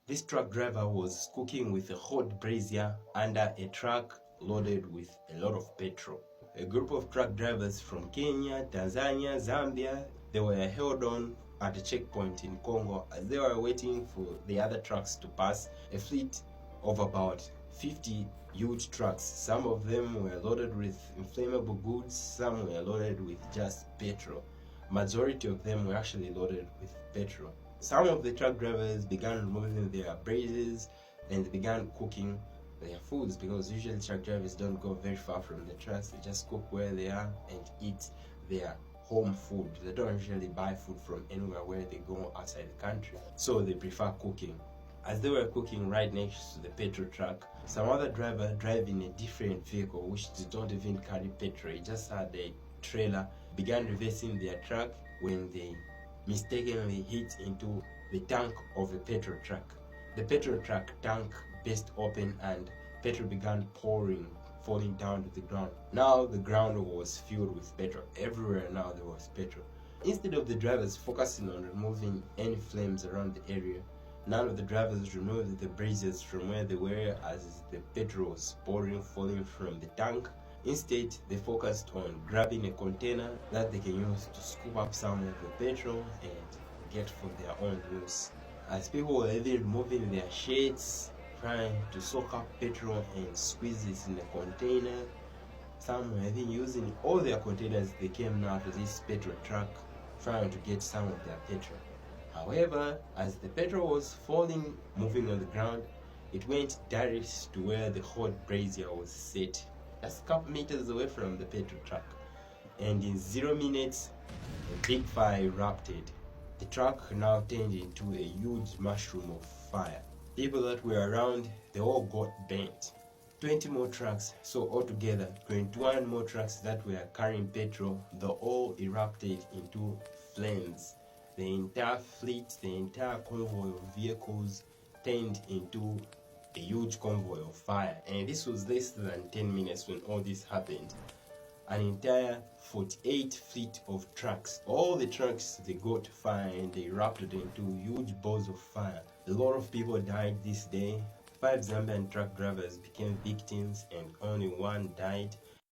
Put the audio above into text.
This truck driver was cooking with a hot brazier under a truck loaded with a lot of petrol. A group of truck drivers from Kenya, Tanzania, Zambia, they were held on at a checkpoint in Congo as they were waiting for the other trucks to pass. A fleet of about 50 huge trucks. Some of them were loaded with inflammable goods, some were loaded with just petrol. Majority of them were actually loaded with petrol. Some of the truck drivers began removing their braziers and began cooking their foods, because usually truck drivers don't go very far from the trucks. They just cook where they are and eat their home food. They don't usually buy food from anywhere where they go outside the country, so they prefer cooking. As they were cooking right next to the petrol truck, some other driver driving a different vehicle which did not even carry petrol, it just had a trailer, began reversing their truck when they mistakenly hit into the tank of a petrol truck. The petrol truck tank burst open and petrol began pouring, falling down to the ground. Now the ground was filled with petrol. Everywhere now there was petrol. Instead of the drivers focusing on removing any flames around the area, none of the drivers removed the braziers from where they were as the petrol was pouring, falling from the tank. Instead, they focused on grabbing a container that they can use to scoop up some of the petrol and get for their own use. As people were even removing their shirts, trying to soak up petrol and squeeze it in a container, some were even using all their containers they came now to this petrol truck, trying to get some of their petrol. However, as the petrol was falling, moving on the ground, it went direct to where the hot brazier was set, just a couple meters away from the petrol truck. And in 0 minutes, a big fire erupted. The truck now turned into a huge mushroom of fire. People that were around, they all got burnt. 20 more trucks, so altogether 21 more trucks that were carrying petrol, they all erupted into flames. The entire fleet, the entire convoy of vehicles turned into a huge convoy of fire. And this was less than 10 minutes when all this happened. An entire 48 fleet of trucks. All the trucks, they got fire and they erupted into huge balls of fire. A lot of people died this day. 5 Zambian truck drivers became victims and only one died.